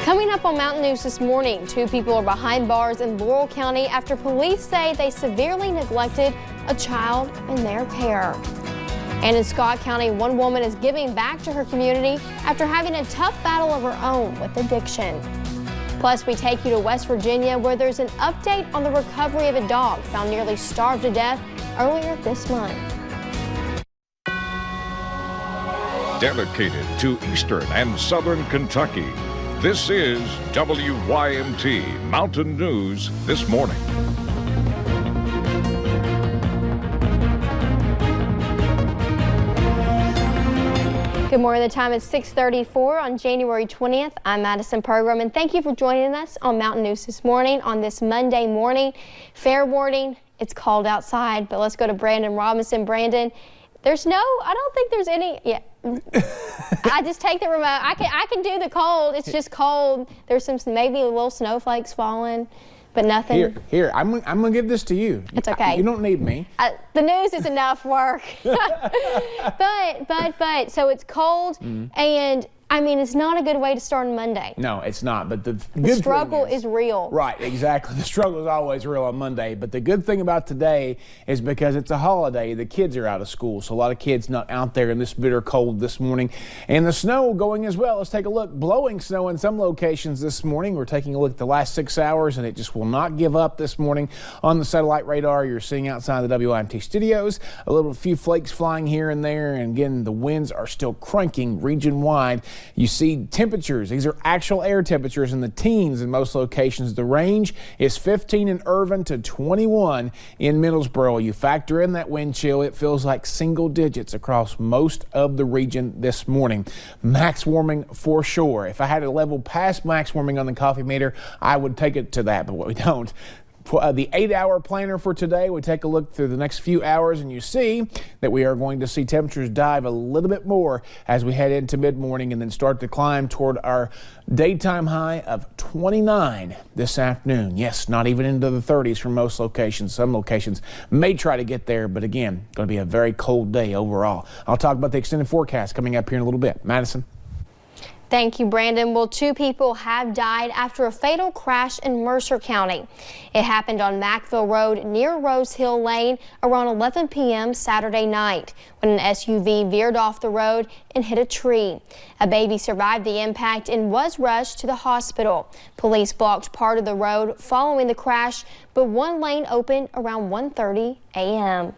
Coming up on Mountain News this morning, 2 people are behind bars in Laurel County after police say they severely neglected a child in their care. And in Scott County, 1 woman is giving back to her community after having a tough battle of her own with addiction. Plus, we take you to West Virginia, where there's an update on the recovery of a dog found nearly starved to death earlier this month. Dedicated to Eastern and Southern Kentucky, this is WYMT Mountain News This Morning. Good morning. The time is 6:34 on January 20th. I'm Madison Program, and thank you for joining us on Mountain News This Morning on this Monday morning. Fair warning, it's cold outside, but let's go to Brandon Robinson. Brandon, there's no, I don't think there's any, yeah. I just take the remote. I can do the cold. It's just cold. There's some, maybe little snowflakes falling, but nothing. Here, I'm gonna give this to you. It's okay. You don't need me. The news is enough work. but so it's cold, and I mean, it's not a good way to start on Monday. No, it's not. But the struggle is real. Right, exactly. The struggle is always real on Monday. But the good thing about today is because it's a holiday, the kids are out of school. So a lot of kids not out there in this bitter cold this morning. And the snow going as well. Let's take a look. Blowing snow in some locations this morning. We're taking a look at the last 6 hours, and it just will not give up this morning on the satellite radar you're seeing outside the WYMT studios. A few flakes flying here and there. And again, the winds are still cranking region-wide. You see temperatures. These are actual air temperatures in the teens in most locations. The range is 15 in Irvin to 21 in Middlesboro. You factor in that wind chill, it feels like single digits across most of the region this morning. Max warming for sure. If I had a level past max warming on the coffee meter, I would take it to that, but we don't. The 8-hour planner for today, we take a look through the next few hours, and you see that we are going to see temperatures dive a little bit more as we head into mid-morning and then start to climb toward our daytime high of 29 this afternoon. Yes, not even into the 30s for most locations. Some locations may try to get there, but again, going to be a very cold day overall. I'll talk about the extended forecast coming up here in a little bit. Madison. Thank you, Brandon. Well, 2 people have died after a fatal crash in Mercer County. It happened on Mackville Road near Rose Hill Lane around 11 p.m. Saturday night when an SUV veered off the road and hit a tree. A baby survived the impact and was rushed to the hospital. Police blocked part of the road following the crash, but one lane opened around 1:30 a.m.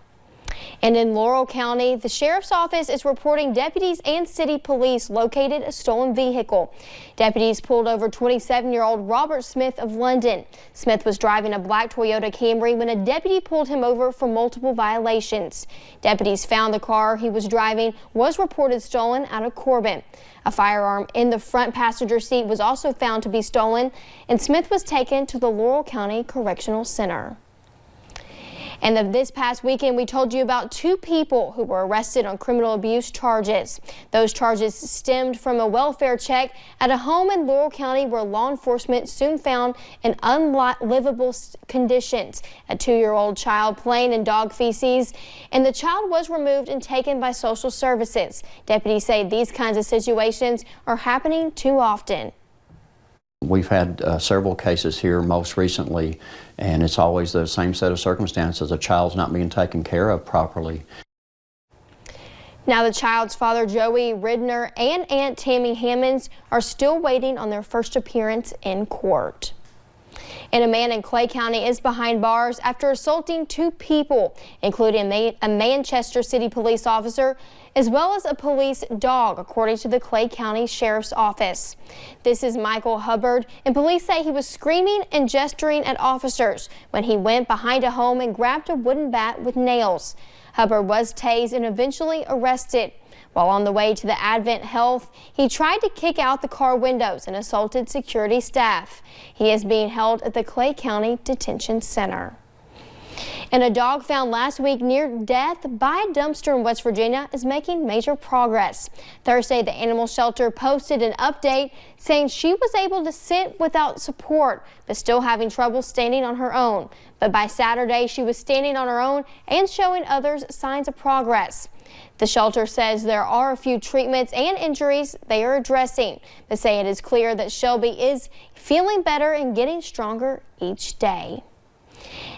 And in Laurel County, the sheriff's office is reporting deputies and city police located a stolen vehicle. Deputies pulled over 27-year-old Robert Smith of London. Smith was driving a black Toyota Camry when a deputy pulled him over for multiple violations. Deputies found the car he was driving was reported stolen out of Corbin. A firearm in the front passenger seat was also found to be stolen, and Smith was taken to the Laurel County Correctional Center. And this past weekend, we told you about 2 people who were arrested on criminal abuse charges. Those charges stemmed from a welfare check at a home in Laurel County where law enforcement soon found in unlivable conditions a 2-year-old child playing in dog feces, and the child was removed and taken by social services. Deputies say these kinds of situations are happening too often. We've had several cases here most recently, and it's always the same set of circumstances. A child's not being taken care of properly. Now the child's father, Joey Ridner, and Aunt Tammy Hammonds are still waiting on their first appearance in court. And a man in Clay County is behind bars after assaulting 2 people, including a Manchester City police officer, as well as a police dog, according to the Clay County Sheriff's Office. This is Michael Hubbard, and police say he was screaming and gesturing at officers when he went behind a home and grabbed a wooden bat with nails. Hubbard was tased and eventually arrested. While on the way to the Advent Health, he tried to kick out the car windows and assaulted security staff. He is being held at the Clay County Detention Center. And a dog found last week near death by a dumpster in West Virginia is making major progress. Thursday, the animal shelter posted an update saying she was able to sit without support, but still having trouble standing on her own. But by Saturday, she was standing on her own and showing others signs of progress. The shelter says there are a few treatments and injuries they are addressing, but say it is clear that Shelby is feeling better and getting stronger each day.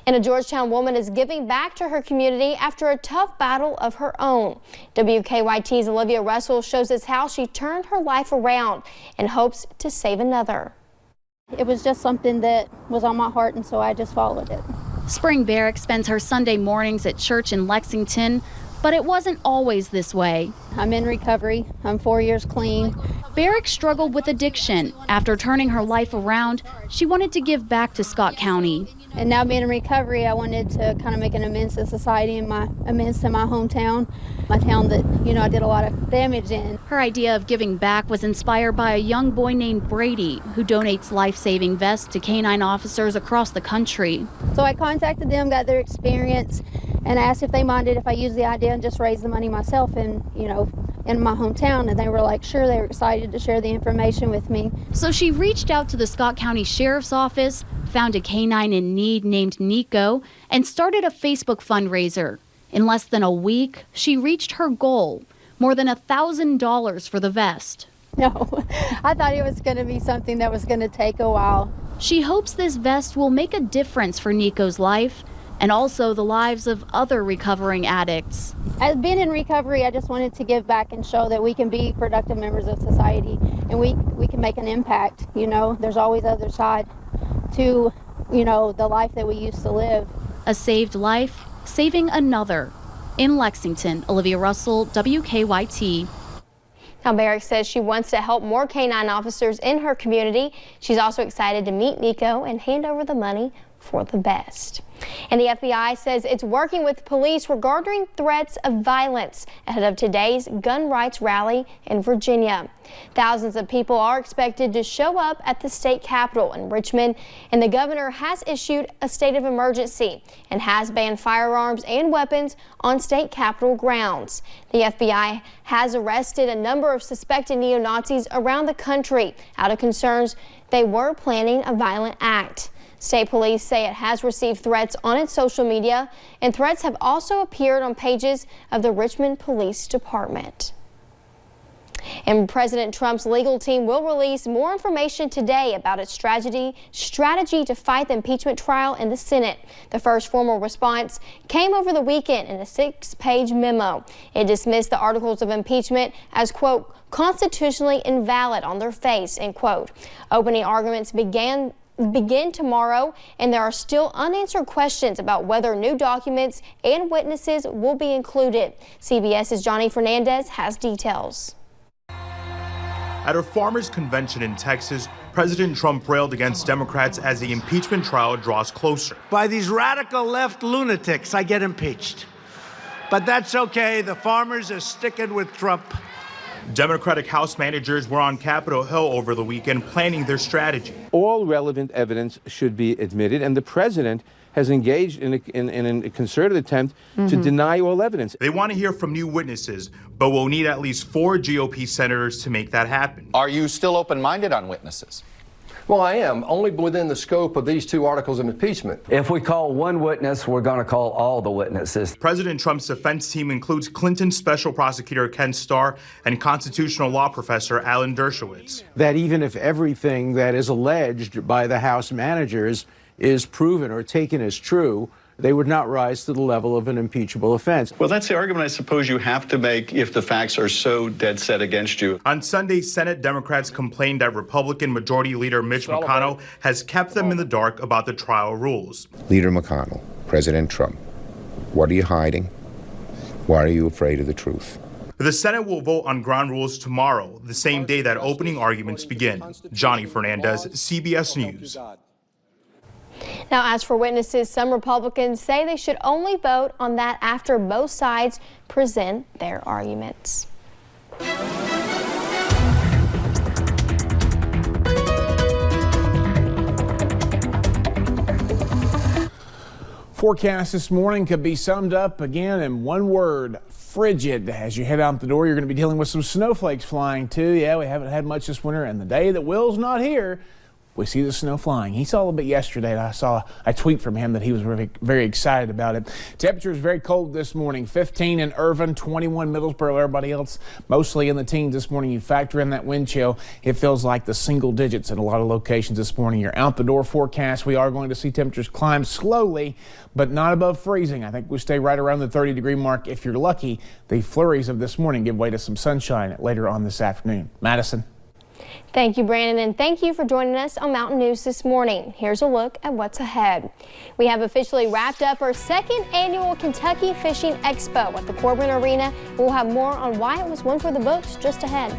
And a Georgetown woman is giving back to her community after a tough battle of her own. WKYT's Olivia Russell shows us how she turned her life around and hopes to save another. It was just something that was on my heart, and so I just followed it. Spring Barrick spends her Sunday mornings at church in Lexington, but it wasn't always this way. I'm in recovery. I'm 4 years clean. Barrick struggled with addiction. After turning her life around, she wanted to give back to Scott County. And now being in recovery, I wanted to kind of make an amends to society and amends to my hometown, my town that, I did a lot of damage in. Her idea of giving back was inspired by a young boy named Brady, who donates life-saving vests to canine officers across the country. So I contacted them, got their experience, and asked if they minded if I used the idea and just raised the money myself in my hometown. And they were like, sure. They were excited to share the information with me. So she reached out to the Scott County Sheriff's Office, found a canine in need named Nico, and started a Facebook fundraiser. In less than a week, she reached her goal, more than $1,000 for the vest. No, I thought it was going to be something that was going to take a while. She hopes this vest will make a difference for Nico's life and also the lives of other recovering addicts. As being in recovery, I just wanted to give back and show that we can be productive members of society and we can make an impact. There's always other side to, the life that we used to live. A saved life, saving another. In Lexington, Olivia Russell, WKYT. Now, Barrick says she wants to help more canine officers in her community. She's also excited to meet Nico and hand over the money for the best. And the FBI says it's working with police regarding threats of violence ahead of today's gun rights rally in Virginia. Thousands of people are expected to show up at the state capitol in Richmond, and the governor has issued a state of emergency and has banned firearms and weapons on state capitol grounds. The FBI has arrested a number of suspected neo-Nazis around the country out of concerns they were planning a violent act. State police say it has received threats on its social media, and threats have also appeared on pages of the Richmond Police Department. And President Trump's legal team will release more information today about its strategy to fight the impeachment trial in the Senate. The first formal response came over the weekend in a 6-page memo. It dismissed the articles of impeachment as, quote, constitutionally invalid on their face, end quote. Opening arguments begin tomorrow, and there are still unanswered questions about whether new documents and witnesses will be included. CBS's Johnny Fernandez has details. At a farmers' convention in Texas, President Trump railed against Democrats as the impeachment trial draws closer. By these radical left lunatics, I get impeached. But that's okay. The farmers are sticking with Trump. Democratic House managers were on Capitol Hill over the weekend planning their strategy. All relevant evidence should be admitted, and the president has engaged in a concerted attempt to deny all evidence. They want to hear from new witnesses, but will need at least 4 GOP senators to make that happen. Are you still open-minded on witnesses? Well, I am, only within the scope of these 2 articles of impeachment. If we call one witness, we're going to call all the witnesses. President Trump's defense team includes Clinton Special Prosecutor Ken Starr and constitutional law professor Alan Dershowitz. That even if everything that is alleged by the House managers is proven or taken as true, they would not rise to the level of an impeachable offense. Well, that's the argument I suppose you have to make if the facts are so dead set against you. On Sunday, Senate Democrats complained that Republican Majority Leader Mitch McConnell has kept them in the dark about the trial rules. Leader McConnell, President Trump, what are you hiding? Why are you afraid of the truth? The Senate will vote on ground rules tomorrow, the same day that opening arguments begin. Johnny Fernandez, CBS News. Now, as for witnesses, some Republicans say they should only vote on that after both sides present their arguments. Forecast this morning could be summed up again in one word: frigid. As you head out the door, you're going to be dealing with some snowflakes flying too. Yeah, we haven't had much this winter, and the day that Will's not here, we see the snow flying. He saw a little bit yesterday, and I saw a tweet from him that he was very, very excited about it. Temperature is very cold this morning. 15 in Irvine, 21 Middlesboro. Everybody else mostly in the teens this morning. You factor in that wind chill, it feels like the single digits in a lot of locations this morning. Your out the door forecast, we are going to see temperatures climb slowly, but not above freezing. I think we stay right around the 30-degree mark. If you're lucky, the flurries of this morning give way to some sunshine later on this afternoon. Madison. Thank you, Brandon, and thank you for joining us on Mountain News this morning. Here's a look at what's ahead. We have officially wrapped up our second annual Kentucky Fishing Expo at the Corbin Arena. We'll have more on why it was one for the books just ahead.